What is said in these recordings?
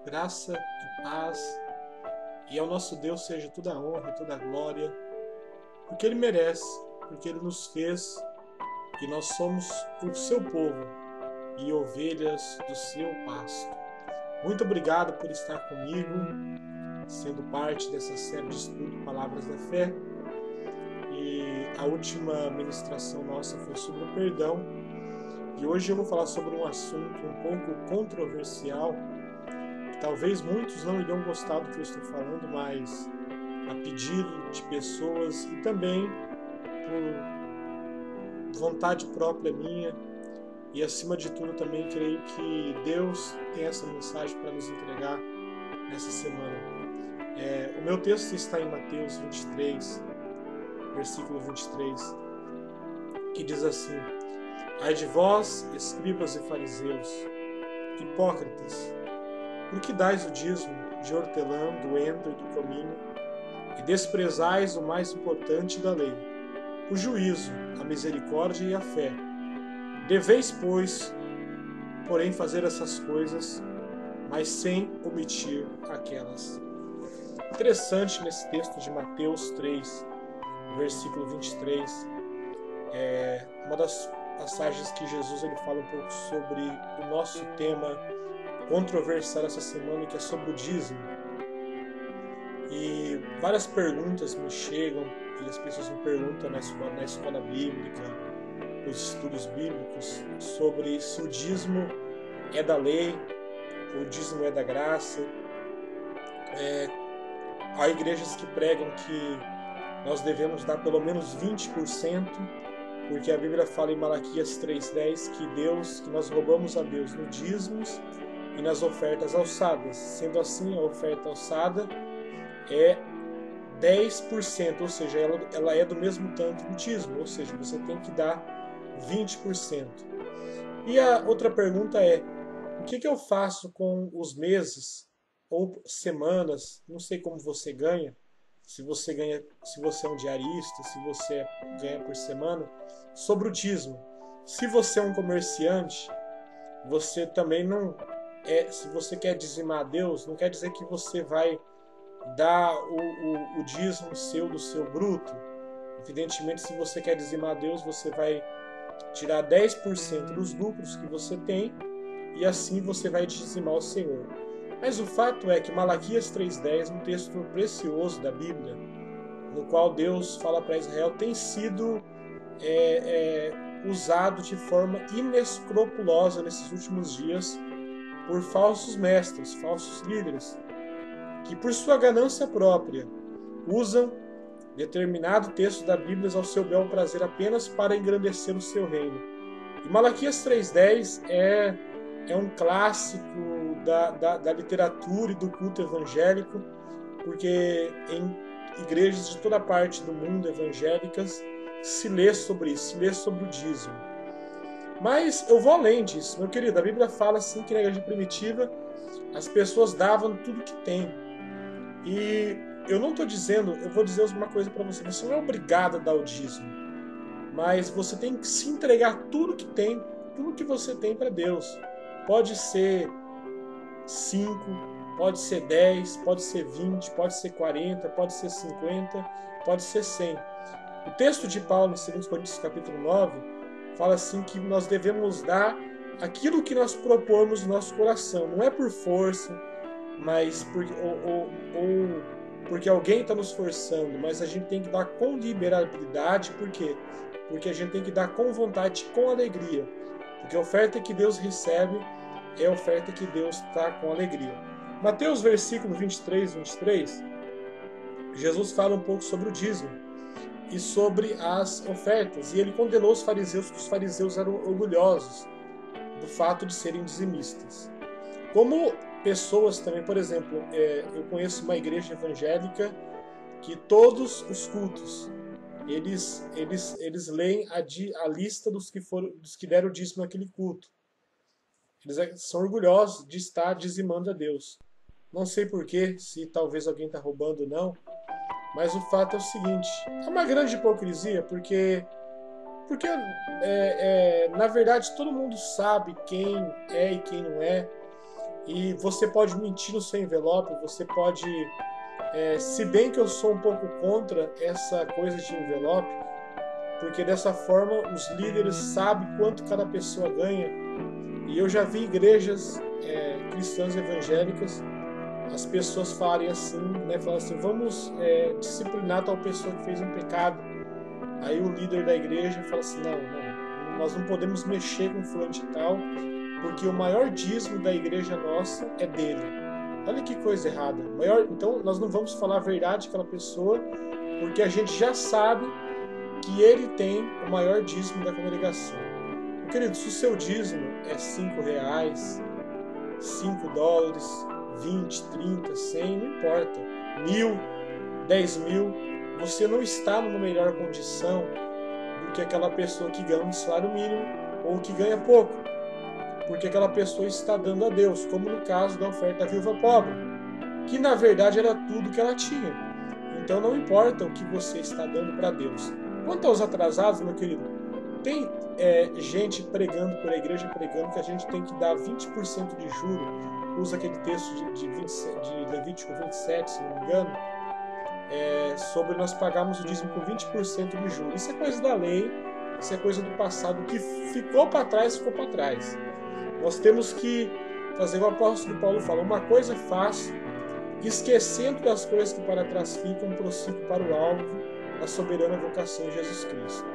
graça e paz, e ao nosso Deus seja toda a honra e toda a glória, porque Ele merece, porque Ele nos fez e nós somos o seu povo e ovelhas do seu pasto. Muito obrigado por estar comigo, sendo parte dessa série de estudo Palavras da Fé. E a última ministração nossa foi sobre o perdão. E hoje eu vou falar sobre um assunto um pouco controversial, que talvez muitos não irão gostar do que eu estou falando, mas a pedido de pessoas e também por vontade própria minha, e acima de tudo também creio que Deus tem essa mensagem para nos entregar nessa semana. O meu texto está em Mateus 23, versículo 23, que diz assim: Ai de vós, escribas e fariseus, hipócritas, por que dais o dízimo de hortelã, do endro e do cominho, e desprezais o mais importante da lei, o juízo, a misericórdia e a fé? Deveis, pois, porém, fazer essas coisas, mas sem omitir aquelas. Interessante nesse texto de Mateus 3, versículo 23, uma das passagens que Jesus ele fala um pouco sobre o nosso tema controversial essa semana, que é sobre o dízimo. E várias perguntas me chegam, e as pessoas me perguntam na escola bíblica, nos estudos bíblicos, sobre se o dízimo é da lei, o dízimo é da graça. Há igrejas que pregam que nós devemos dar pelo menos 20%, porque a Bíblia fala em Malaquias 3,10 que nós roubamos a Deus nos dízimos e nas ofertas alçadas. Sendo assim, a oferta alçada é 10%, ou seja, ela é do mesmo tanto do dízimo, ou seja, você tem que dar 20%. E a outra pergunta é: o que eu faço com os meses ou semanas? Não sei como você ganha, se você é um diarista, se você ganha por semana, sobre o dízimo. Se você é um comerciante, você também não se você quer dizimar a Deus, não quer dizer que você vai dar o dízimo do seu bruto. Evidentemente, se você quer dizimar a Deus, você vai tirar 10% dos lucros que você tem e assim você vai dizimar ao Senhor. Mas o fato é que Malaquias 3,10, um texto precioso da Bíblia, no qual Deus fala para Israel, tem sido usado de forma inescrupulosa nesses últimos dias por falsos mestres, falsos líderes, que por sua ganância própria usam determinado texto da Bíblia ao seu bel prazer apenas para engrandecer o seu reino. E Malaquias 3,10 é um clássico da literatura e do culto evangélico, porque em igrejas de toda parte do mundo evangélicas se lê sobre isso, se lê sobre o dízimo. Mas eu vou além disso, meu querido. A Bíblia fala assim que na igreja primitiva as pessoas davam tudo que tem. E eu não estou dizendo, eu vou dizer uma coisa para você: você não é obrigado a dar o dízimo, mas você tem que se entregar tudo que tem, tudo que você tem para Deus. Pode ser 5, pode ser 10, pode ser 20, pode ser 40, pode ser 50, pode ser 100. O texto de Paulo, em 2 Coríntios capítulo 9, fala assim que nós devemos dar aquilo que nós propomos no nosso coração. Não é por força, mas porque alguém está nos forçando, mas a gente tem que dar com liberalidade. Por quê? Porque a gente tem que dar com vontade, com alegria. Porque a oferta que Deus recebe é a oferta que Deus está com alegria. Mateus versículo 23, Jesus fala um pouco sobre o dízimo e sobre as ofertas. E ele condenou os fariseus, que os fariseus eram orgulhosos do fato de serem dizimistas. Como pessoas também, por exemplo, eu conheço uma igreja evangélica que todos os cultos eles leem a lista dos que deram o dízimo naquele culto. Eles são orgulhosos de estar dizimando a Deus. Não sei porquê, se talvez alguém está roubando ou não, mas o fato é o seguinte: é uma grande hipocrisia, porque na verdade todo mundo sabe quem é e quem não é. E você pode mentir no seu envelope, você pode... se bem que eu sou um pouco contra essa coisa de envelope, porque dessa forma os líderes sabem quanto cada pessoa ganha. E eu já vi igrejas cristãs evangélicas, as pessoas falarem assim, falam assim, vamos disciplinar tal pessoa que fez um pecado. Aí o líder da igreja fala assim, não, nós não podemos mexer com fulano de tal, porque o maior dízimo da igreja nossa é dele. Olha que coisa errada. Então nós não vamos falar a verdade àquela pessoa, porque a gente já sabe que ele tem o maior dízimo da congregação. Meu querido, se o seu dízimo é R$5, $5, 20, 30, 100, não importa, 1.000, 10.000, você não está numa melhor condição do que aquela pessoa que ganha um salário mínimo ou que ganha pouco, porque aquela pessoa está dando a Deus, como no caso da oferta da viúva pobre, que na verdade era tudo que ela tinha. Então não importa o que você está dando para Deus. Quanto aos atrasados, meu querido, tem gente pregando por a igreja, pregando que a gente tem que dar 20% de juro. Usa aquele texto de Levítico 27, se não me engano, sobre nós pagarmos o dízimo com 20% de juros. Isso é coisa da lei, isso é coisa do passado. O que ficou para trás, ficou para trás. Nós temos que fazer o apóstolo Paulo fala, uma coisa faço, esquecendo das coisas que para trás ficam, prossigo para o alvo, a soberana vocação de Jesus Cristo.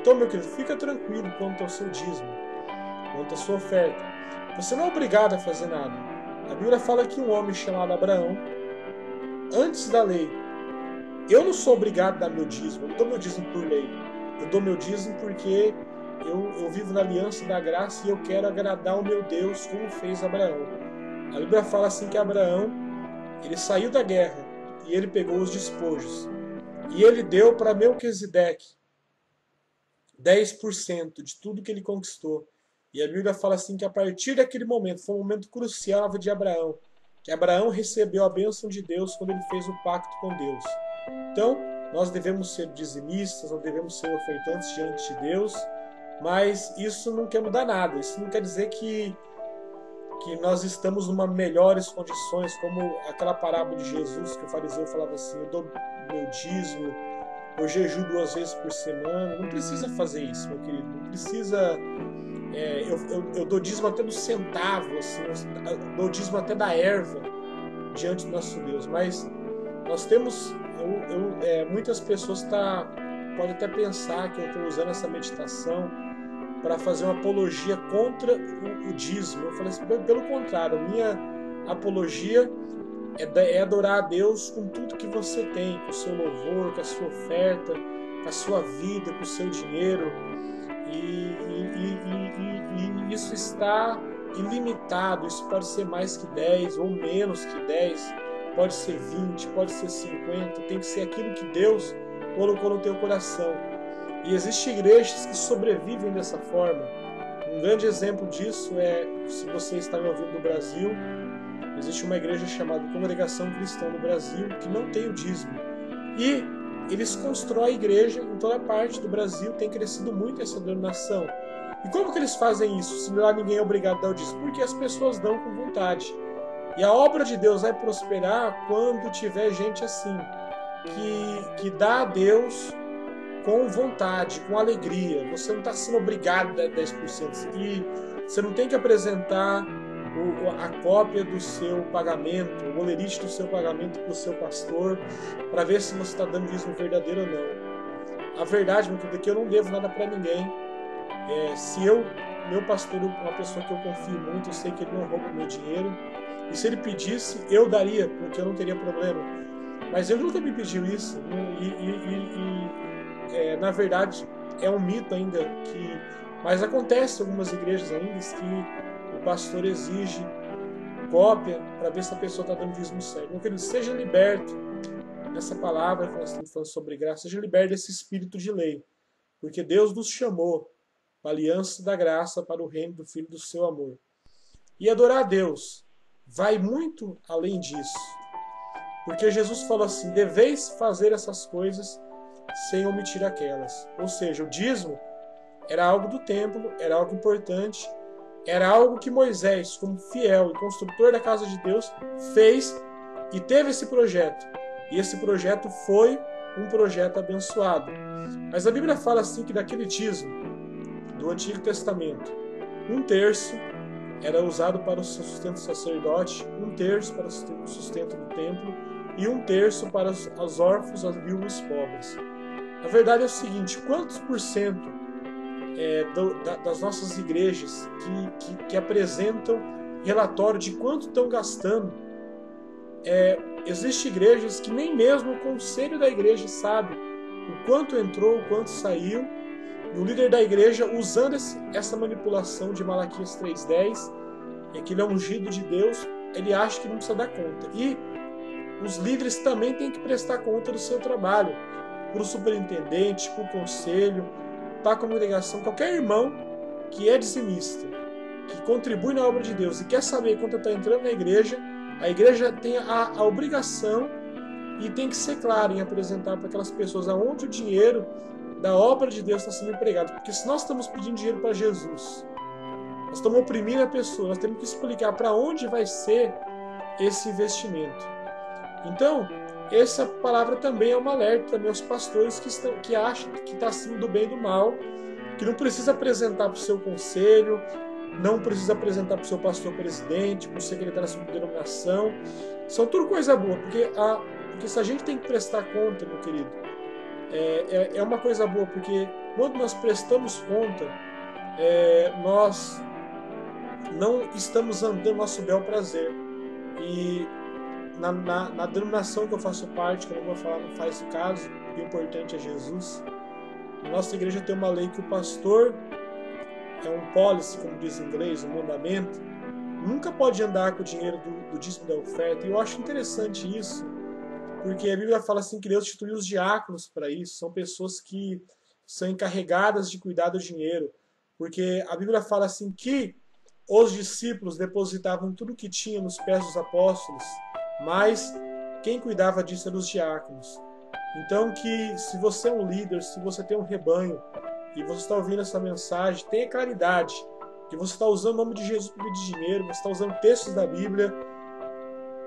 Então, meu querido, fica tranquilo quanto ao seu dízimo, quanto à sua oferta. Você não é obrigado a fazer nada. A Bíblia fala que um homem chamado Abraão, antes da lei, eu não sou obrigado a dar meu dízimo, eu não dou meu dízimo por lei. Eu dou meu dízimo porque eu vivo na aliança da graça e eu quero agradar o meu Deus, como fez Abraão. A Bíblia fala assim que Abraão, ele saiu da guerra e ele pegou os despojos. E ele deu para Melquisedeque 10% de tudo que ele conquistou. E a Bíblia fala assim que a partir daquele momento, foi um momento crucial na vida de Abraão, que Abraão recebeu a bênção de Deus quando ele fez o pacto com Deus. Então, nós devemos ser dizimistas, nós devemos ser ofertantes diante de Deus, mas isso não quer mudar nada. Isso não quer dizer que nós estamos numa melhores condições, como aquela parábola de Jesus, que o fariseu falava assim, eu dou meu dízimo, eu jejuo 2 vezes por semana. Não precisa fazer isso, meu querido. Não precisa... eu dou dízimo até do centavo, assim, eu dou dízimo até da erva diante do nosso Deus. Mas nós temos... muitas pessoas podem até pensar que eu estou usando essa meditação para fazer uma apologia contra o dízimo. Eu falei assim, pelo contrário, a minha apologia é adorar a Deus com tudo que você tem, com o seu louvor, com a sua oferta, com a sua vida, com o seu dinheiro. E isso está ilimitado, isso pode ser mais que 10 ou menos que 10, pode ser 20, pode ser 50, tem que ser aquilo que Deus colocou no teu coração. E existem igrejas que sobrevivem dessa forma. Um grande exemplo disso é, se você está me ouvindo do Brasil, existe uma igreja chamada Congregação Cristã no Brasil que não tem o dízimo. E eles constroem igreja em toda parte do Brasil, tem crescido muito essa denominação. E como que eles fazem isso, se lá ninguém é obrigado a dar o dízimo? Porque as pessoas dão com vontade. E a obra de Deus vai prosperar quando tiver gente assim, que dá a Deus com vontade, com alegria. Você não está sendo obrigado a dar 10%. E você não tem que apresentar a cópia do seu pagamento, o bolerite do seu pagamento para o seu pastor, para ver se você está dando dízimo verdadeiro ou não. A verdade, meu querido, é que eu não devo nada para ninguém. Se meu pastor é uma pessoa que eu confio muito, eu sei que ele não rouba o meu dinheiro. E se ele pedisse, eu daria, porque eu não teria problema. Mas ele nunca me pediu isso. Na verdade, é um mito ainda mas acontece em algumas igrejas ainda que o pastor exige cópia para ver se a pessoa está dando dízimo certo. Meu querido, seja liberto nessa palavra, falando sobre graça, seja liberto desse espírito de lei, porque Deus nos chamou para a aliança da graça, para o reino do Filho do seu amor. E adorar a Deus vai muito além disso, porque Jesus falou assim, deveis fazer essas coisas sem omitir aquelas. Ou seja, o dízimo era algo do templo, era algo importante, era algo que Moisés, como fiel e construtor da casa de Deus, fez e teve esse projeto. E esse projeto foi um projeto abençoado. Mas a Bíblia fala assim que daquele dízimo do Antigo Testamento, 1/3 era usado para o sustento do sacerdote, 1/3 para o sustento do templo e 1/3 para os órfãos, as viúvas e os pobres. A verdade é o seguinte: quantos por cento das nossas igrejas que apresentam relatório de quanto estão gastando? Existem igrejas que nem mesmo o conselho da igreja sabe o quanto entrou, o quanto saiu, e o líder da igreja, usando essa manipulação de Malaquias 3:10, que ele é ungido de Deus, ele acha que não precisa dar conta. E os líderes também têm que prestar conta do seu trabalho, para o superintendente, para o conselho, para a congregação, qualquer irmão que é dizimista, que contribui na obra de Deus e quer saber quanto está entrando na igreja, a igreja tem a obrigação e tem que ser clara em apresentar para aquelas pessoas aonde o dinheiro da obra de Deus está sendo empregado. Porque se nós estamos pedindo dinheiro para Jesus, nós estamos oprimindo a pessoa, nós temos que explicar para onde vai ser esse investimento. Então, essa palavra também é um alerta também aos pastores que acham que está acima do bem e do mal, que não precisa apresentar para o seu conselho, não precisa apresentar para o seu pastor presidente, para o secretário de denominação. São tudo coisa boa, porque se a gente tem que prestar conta, meu querido, é uma coisa boa, porque quando nós prestamos conta, nós não estamos andando nosso bel prazer. E na denominação que eu faço parte, que eu não vou falar, não faz caso, o importante é Jesus. Na nossa igreja tem uma lei que o pastor é um policy, como diz em inglês, um mandamento, nunca pode andar com o dinheiro do dízimo da oferta. E eu acho interessante isso, porque a Bíblia fala assim que Deus instituiu os diáconos para isso, são pessoas que são encarregadas de cuidar do dinheiro, porque a Bíblia fala assim que os discípulos depositavam tudo o que tinham nos pés dos apóstolos, mas quem cuidava disso eram os diáconos. Então, que se você é um líder, se você tem um rebanho e você está ouvindo essa mensagem, tenha claridade que você está usando o nome de Jesus para pedir dinheiro, você está usando textos da Bíblia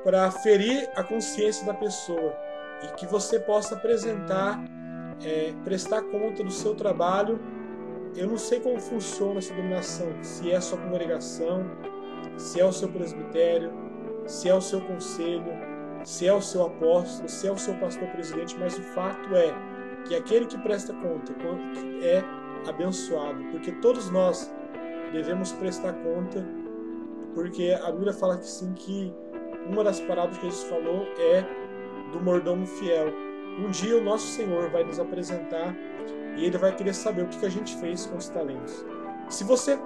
para ferir a consciência da pessoa, e que você possa apresentar, prestar conta do seu trabalho. Eu não sei como funciona essa denominação, se é a sua congregação, se é o seu presbitério, se é o seu conselho, se é o seu apóstolo, se é o seu pastor presidente, mas o fato é que aquele que presta conta é abençoado, porque todos nós devemos prestar conta, porque a Bíblia fala que sim, que uma das parábolas que Jesus falou é do mordomo fiel. Um dia o nosso Senhor vai nos apresentar e Ele vai querer saber o que a gente fez com os talentos. Se você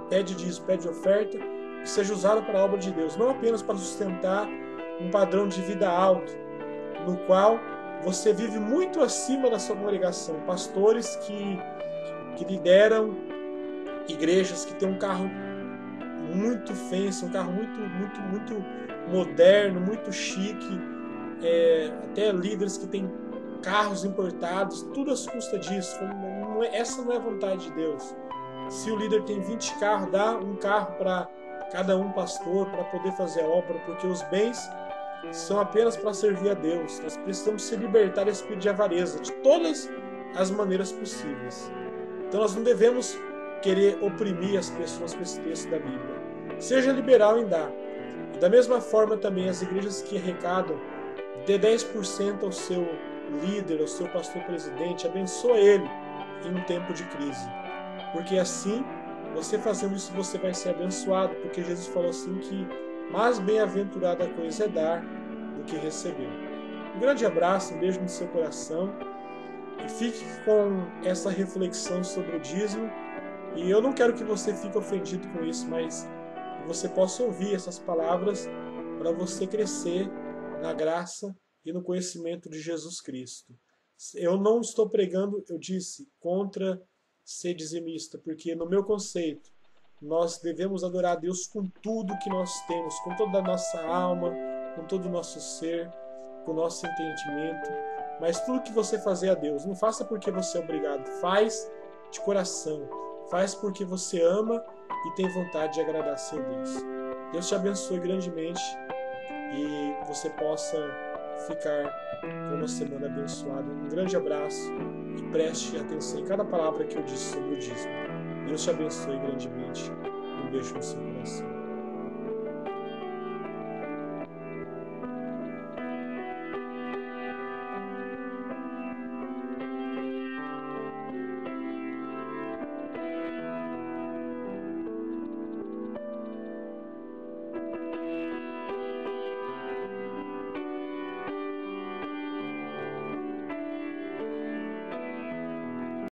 pede dízimo, pede oferta, que seja usado para a obra de Deus, não apenas para sustentar um padrão de vida alto, no qual você vive muito acima da sua congregação. Pastores que lideram igrejas que têm um carro muito fancy, um carro muito moderno, muito chique, até líderes que têm carros importados, tudo às custas disso. Essa não é a vontade de Deus. Se o líder tem 20 carros, dá um carro para cada um pastor para poder fazer a obra, porque os bens são apenas para servir a Deus. Nós precisamos se libertar desse espírito de avareza de todas as maneiras possíveis. Então nós não devemos querer oprimir as pessoas com esse texto da Bíblia. Seja liberal em dar. E da mesma forma também as igrejas que arrecadam, dê 10% ao seu líder, ao seu pastor presidente, abençoa ele em um tempo de crise. Porque assim, você fazendo isso, você vai ser abençoado, porque Jesus falou assim que mais bem-aventurada a coisa é dar do que receber. Um grande abraço, um beijo no seu coração, e fique com essa reflexão sobre o dízimo. E eu não quero que você fique ofendido com isso, mas que você possa ouvir essas palavras para você crescer na graça e no conhecimento de Jesus Cristo. Eu não estou pregando, eu disse, contra ser dizimista, porque no meu conceito, nós devemos adorar a Deus com tudo que nós temos, com toda a nossa alma, com todo o nosso ser, com o nosso entendimento. Mas tudo que você fazer a Deus, não faça porque você é obrigado, faz de coração, faz porque você ama e tem vontade de agradar a seu Deus. Deus te abençoe grandemente e você possa ficar com uma semana abençoada. Um grande abraço e preste atenção em cada palavra que eu disse sobre o dízimo. Deus te abençoe grandemente. Um beijo no seu coração.